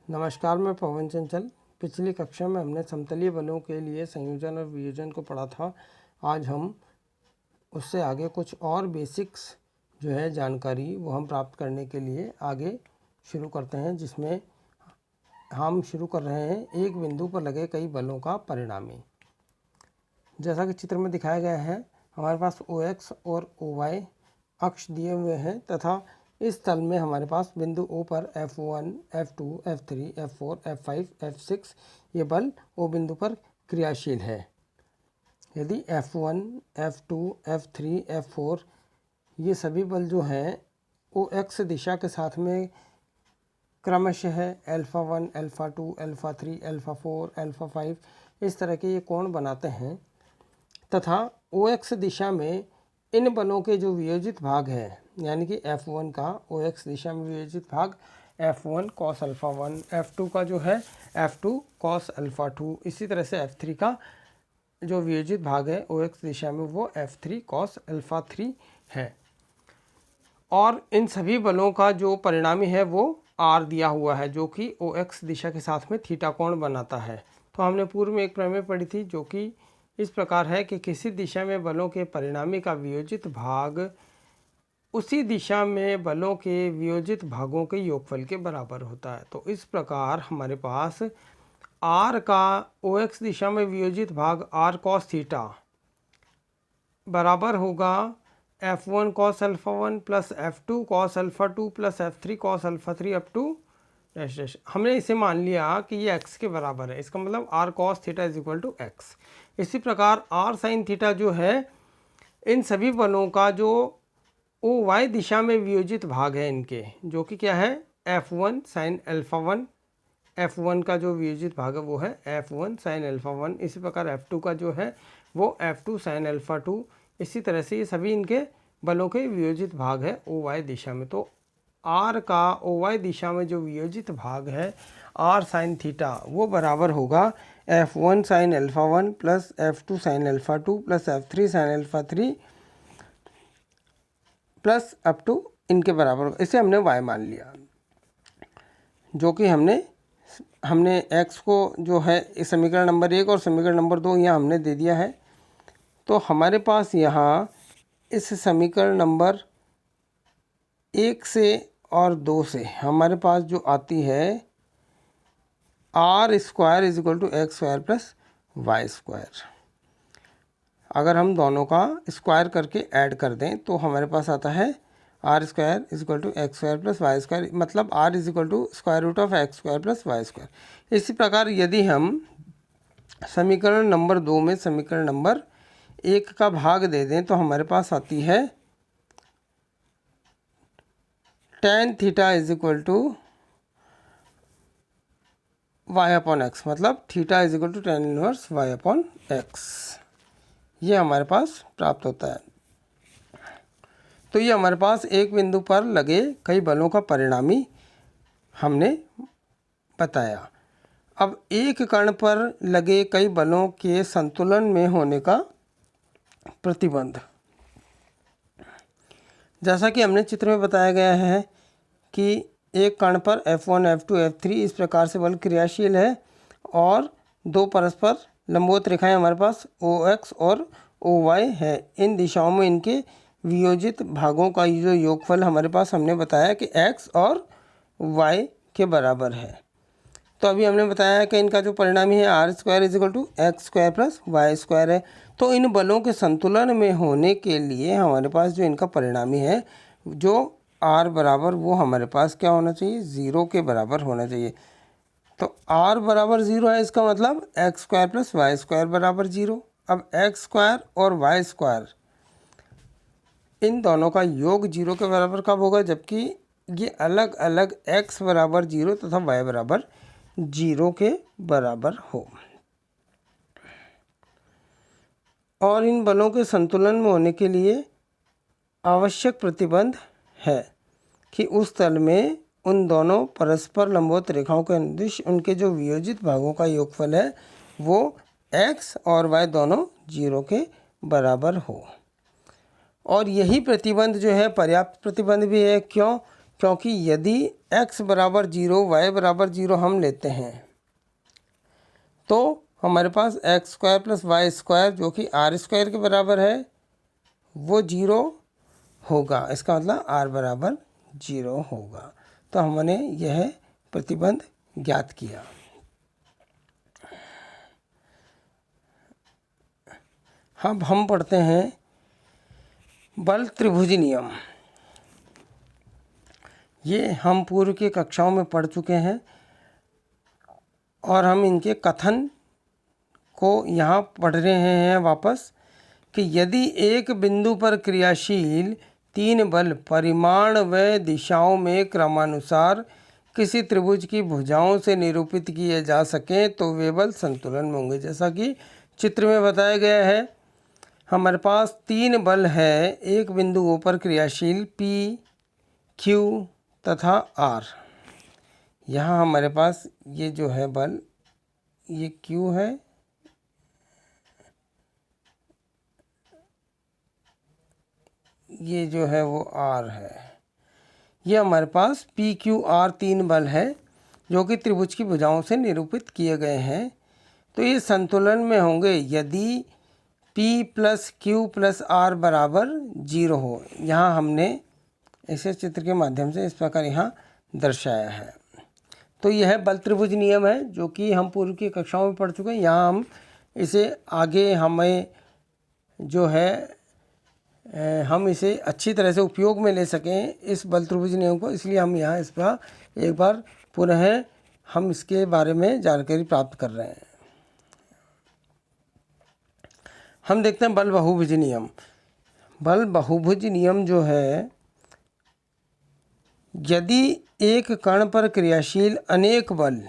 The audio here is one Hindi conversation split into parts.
नमस्कार, मैं पवन चंचल। पिछली कक्षा में हमने समतलीय बलों के लिए संयोजन और वियोजन को पढ़ा था। आज हम उससे आगे कुछ और बेसिक्स जो है जानकारी वो हम प्राप्त करने के लिए आगे शुरू करते हैं, जिसमें हम शुरू कर रहे हैं एक बिंदु पर लगे कई बलों का परिणामी। जैसा कि चित्र में दिखाया गया है, हमारे पास OX और OY अक्ष दिए हुए हैं तथा इस तल में हमारे पास बिंदु O पर F1, F2, F3, F4, F5, F6 ये बल O बिंदु पर क्रियाशील है। यदि F1, F2, F3, F4 ये सभी बल जो हैं OX दिशा के साथ में क्रमशः α1, α2, α3, α4, α5 इस तरह के ये कोण बनाते हैं तथा OX दिशा में इन बलों के जो वियोजित भाग है, यानी कि F1 का OX दिशा में वियोजित भाग F1 cos α1, F2 का जो है F2 cos α2, इसी तरह से F3 का जो वियोजित भाग है OX दिशा में वो F3 cos α3 है। और इन सभी बलों का जो परिणामी है वो R दिया हुआ है, जो कि OX दिशा के साथ में थीटा कोण बनाता है। तो हमने पूर्व में एक प्रमेय पढ़ी थी जो कि इस प्रकार है कि किसी दिशा में बलों के परिणामी का वियोजित भाग उसी दिशा में बलों के वियोजित भागों के योगफल के बराबर होता है। तो इस प्रकार हमारे पास R का OX दिशा में वियोजित भाग R cos थीटा बराबर होगा F1 cos α1 plus F2 cos α2 plus F3 cos α3 up to dash dash. हमने इसे मान लिया कि ये x के बराबर है, इसका मतलब R cos theta is equal to x। इसी प्रकार R sin थीटा जो है इन सभी बलों का जो OY दिशा में वियोजित भाग है इनके, जो कि क्या है F1 sin α1, F1 का जो वियोजित भाग है वो है F1 sin α1। इसी प्रकार F2 का जो है वो F2 sin α2। इसी तरह से ये सभी इनके बलों के वियोजित भाग है OY दिशा में। तो R का OY दिशा में जो वियोजित भाग है R sin थीटा वो बराबर होगा F1 sin α1 plus F2 sin α2 plus F3 sin α3 plus up to इनके बराबर होगा। इसे हमने y मान लिया, जो कि हमने x को जो है इस समीकरण नंबर 1 और समीकरण नंबर 2 यहाँ हमने दे दिया है। तो हमारे पास यहाँ इस समीकरण नंबर 1 से और 2 से हमारे पास जो आती है R square is equal to x square plus y square. अगर हम दोनों का स्क्वायर करके ऐड कर दें तो हमारे पास आता है R square is equal to x square plus y square, मतलब R is equal to square root of x square plus y square. इसी प्रकार यदि हम समीकरण नंबर 2 में समीकरण नंबर 1 का भाग दे दें तो हमारे पास आती है tan theta is equal to y upon x, मतलब theta is equal to tan inverse y upon x, ये हमारे पास प्राप्त होता है। तो ये हमारे पास एक बिंदु पर लगे कई बलों का परिणामी हमने बताया। अब एक कण पर लगे कई बलों के संतुलन में होने का प्रतिबंध, जैसा कि हमने चित्र में बताया गया है कि एक कण पर F1, F2, F3 इस प्रकार से बल क्रियाशील है और दो परस्पर लंबवत रेखाएं हमारे पास OX और OY है। इन दिशाओं में इनके वियोजित भागों का जो योगफल हमारे पास हमने बताया कि x और y के बराबर है। तो अभी हमने बताया कि इनका जो परिणामी है R square is equal to x square plus y square है। तो इन बलों के संतुलन में होने के लिए हमारे पास जो इनका परिणामी है जो R बराबर, वो हमारे पास क्या होना चाहिए, 0 के बराबर होना चाहिए। तो R बराबर 0 है, इसका मतलब x square plus y square बराबर 0। अब एक्स स्क्वायर और वाई स्क्वायर इन दोनों का योग 0 के बराबर कब होगा, जबकि ये अलग अलग x बराबर 0 तथा y बराबर 0 के बराबर हो। और इन बलों के संतुलन में होने के लिए आवश्यक प्रतिबंध है कि उस तल में उन दोनों परस्पर लंबवत रेखाओं के अनुदिश उनके जो वियोजित भागों का योगफल है वो x और y दोनों 0 के बराबर हो। और यही प्रतिबंध जो है पर्याप्त प्रतिबंध भी है। क्यों? क्योंकि यदि x बराबर 0 y बराबर 0 हम लेते हैं तो हमारे पास x square plus y square जो कि आर स्क्वायर के बराबर है वो 0 होगा। इसका मतलब r बराबर 0 होगा। तो हमने यह प्रतिबंध ज्ञात किया। अब हम पढ़ते हैं बल त्रिभुज नियम। ये हम पूर्व की कक्षाओं में पढ़ चुके हैं और हम इनके कथन को यहाँ पढ़ रहे हैं वापस कि यदि एक बिंदु पर क्रियाशील 3 बल परिमाण व दिशाओं में क्रमानुसार किसी त्रिभुज की भुजाओं से निरूपित किए जा सकें तो वे बल संतुलन में होंगे। जैसा कि चित्र में बताया गया है, हमारे पास 3 बल है एक बिंदुओं पर क्रियाशील P, Q तथा R। यहाँ हमारे पास ये जो है बल, ये Q है, ये जो है वो R है। ये हमारे पास P, Q, R 3 बल है जो कि त्रिभुज की भुजाओं से निरूपित किए गए हैं। तो ये संतुलन में होंगे यदि P plus Q plus R बराबर 0 हो। यहाँ हमने इसे चित्र के माध्यम से इस प्रकार यहाँ दर्शाया है। तो यह बल त्रिभुज नियम है जो कि हम पूर्व की कक्षाओं में पढ़ चुके हैं। यहाँ हम इसे आगे हमें जो है हम इसे अच्छी तरह से उपयोग में ले सकें इस बल त्रिभुज नियम को, इसलिए हम यहाँ इस पर एक बार पुनः हम इसके बारे में जानकारी प्राप्त कर रहे हैं। हम देखते हैं बल बहुभुज नियम। बल बहुभुज नियम जो है, यदि एक कण पर क्रियाशील अनेक बल,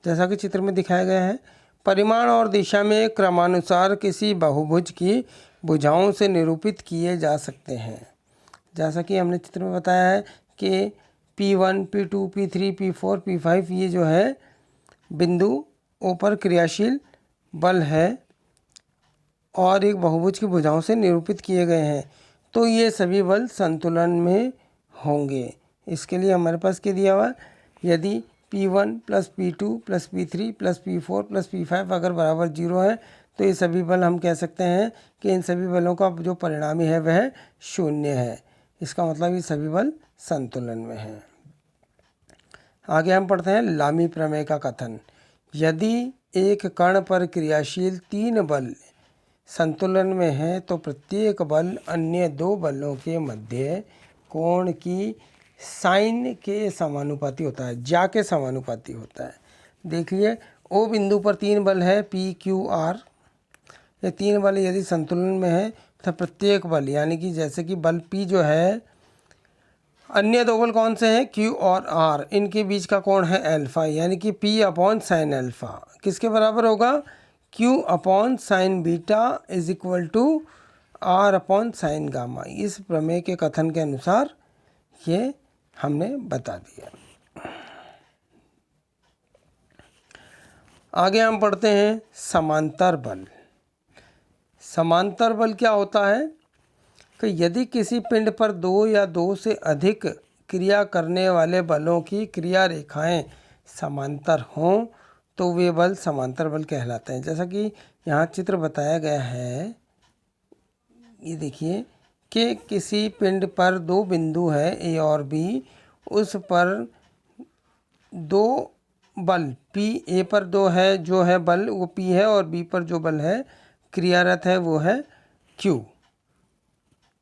जैसा कि चित्र में दिखाया गया है, परिमाण और दिशा में क्रमानुसार किसी बहुभुज की भुजाओं से निरूपित किए जा सकते हैं। जैसा कि हमने चित्र में बताया है कि P1, P2, P3, P4, P5 ये जो है बिंदुओं पर क्रियाशील बल है और एक बहुभुज की भुजाओं से निरूपित किए गए हैं। तो ये सभी बल संतुलन में होंगे। इसके लिए हमारे पास क्या दिया हुआ, यदि P1 plus P2 plus P3 plus P4 plus P5 अगर बराबर 0 है तो ये सभी बल हम कह सकते हैं कि इन सभी बलों का जो परिणामी है वह 0 है। इसका मतलब ये सभी बल संतुलन में हैं। आगे हम पढ़ते हैं लामी प्रमेय का कथन। यदि एक कण पर क्रियाशील 3 बल संतुलन में हैं तो प्रत्येक बल अन्य 2 बलों के मध्य कोण की साइन के समानुपाती होता है, ज्या के समानुपाती होता है। देखिए ओ बिंदु पर 3 बल है P, Q, R। ये 3 बल यदि संतुलन में है तो प्रत्येक बल यानी कि जैसे कि बल P जो है, अन्य 2 बल कौन से हैं, Q और R, इनके बीच का कोण है अल्फा, यानी कि P अपॉन साइन अल्फा किसके बराबर होगा, Q upon sine beta is equal to R upon sine gamma. इस प्रमेय के कथन के अनुसार ये हमने बता दिया। आगे हम पढ़ते हैं समांतर बल। समांतर बल क्या होता है कि यदि किसी पिंड पर 2 या 2 से अधिक क्रिया करने वाले बलों की क्रिया रेखाएं समांतर हों तो वे बल समांतर बल कहलाते हैं। जैसा कि यहाँ चित्र बताया गया है, ये देखिए कि किसी पिंड पर 2 बिंदु है A और B, उस पर 2 बल P, A पर 2 है जो है बल वो P है और B पर जो बल है क्रियारत है वो है Q।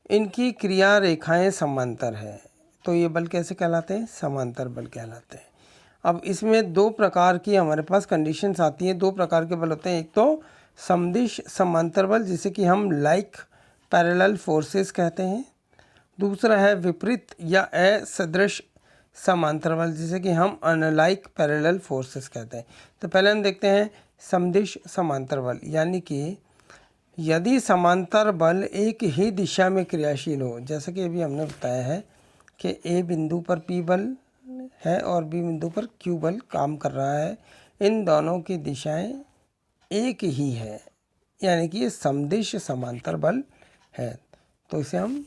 इनकी क्रिया रेखाएं समांतर है तो ये बल कैसे कहलाते हैं, समांतर बल कहलाते हैं। अब इसमें 2 प्रकार की हमारे पास कंडीशंस आती हैं। 2 प्रकार के बल होते हैं, एक तो समदिश समांतर बल जिसे कि हम लाइक पैरेलल फोर्सेस कहते हैं, दूसरा है विपरीत या असदृश समांतर बल जिसे कि हम अनलाइक पैरेलल फोर्सेस कहते हैं। तो पहले हम देखते हैं समदिश समांतर बल, यानी कि यदि समांतर बल एक ही दिशा में क्रियाशील हो, जैसा कि अभी हमने बताया है कि A बिंदु पर P बल है और B बिंदु पर Q बल काम कर रहा है, इन दोनों की दिशाएं एक ही है, यानी कि ये समदिश समांतर बल है, तो इसे हम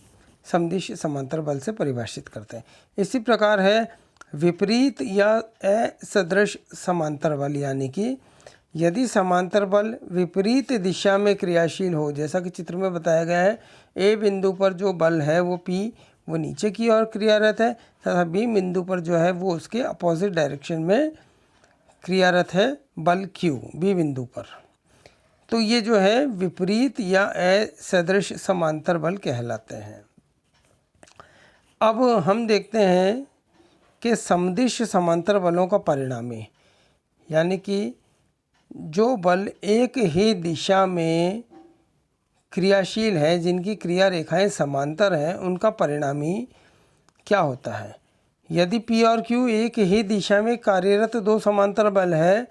समदिश समांतर बल से परिभाषित करते हैं। इसी प्रकार है विपरीत या असदृश समांतर बल, यानी कि यदि समांतर बल विपरीत दिशा में क्रियाशील हो, जैसा कि चित्र में बताया गया है, ए बिंदु पर जो बल है वो P वो नीचे की ओर क्रियारत है तथा बी बिंदु पर जो है वो उसके अपोजिट डायरेक्शन में क्रियारत है बल Q बी बिंदु पर। तो ये जो है विपरीत या असदृश समांतर बल कहलाते हैं। अब हम देखते हैं कि समदिश समांतर बलों का परिणामी, यानी कि जो बल एक ही दिशा में क्रियाशील है, जिनकी क्रिया रेखाएं समांतर हैं, उनका परिणामी क्या होता है। यदि P और Q एक ही दिशा में कार्यरत दो समांतर बल है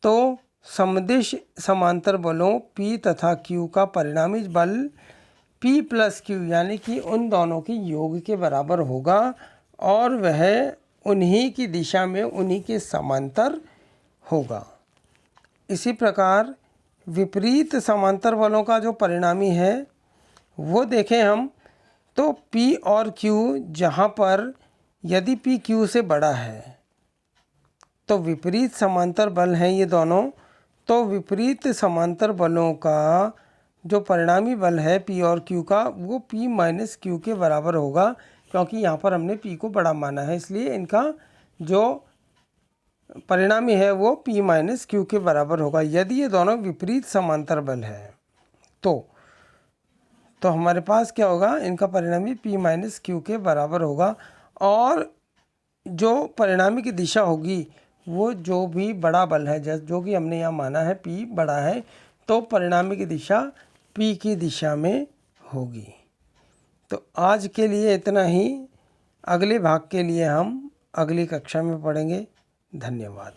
तो समदिश समांतर बलों P तथा Q का परिणामी बल P प्लस Q यानी कि उन दोनों के योग के बराबर होगा और वह उन्हीं की दिशा में उन्हीं के समांतर होगा। इसी प्रकार विपरीत समांतर बलों का जो परिणामी है वो देखें हम, तो P और Q जहाँ पर यदि P Q से बड़ा है तो विपरीत समांतर बल हैं ये दोनों, तो विपरीत समांतर बलों का जो परिणामी बल है P और Q का वो P माइनस Q के बराबर होगा, क्योंकि यहाँ पर हमने P को बड़ा माना है, इसलिए इनका जो परिणामी है वो P माइनस Q के बराबर होगा। यदि ये दोनों विपरीत समांतर बल है तो हमारे पास क्या होगा, इनका परिणामी P माइनस Q के बराबर होगा और जो परिणामी की दिशा होगी वो जो भी बड़ा बल है, जैसे जो कि हमने यहाँ माना है P बड़ा है, तो परिणामी की दिशा P की दिशा में होगी। तो आज के लिए इतना ही, अगले भाग के लिए हम अगली कक्षा में पढ़ेंगे। धन्यवाद।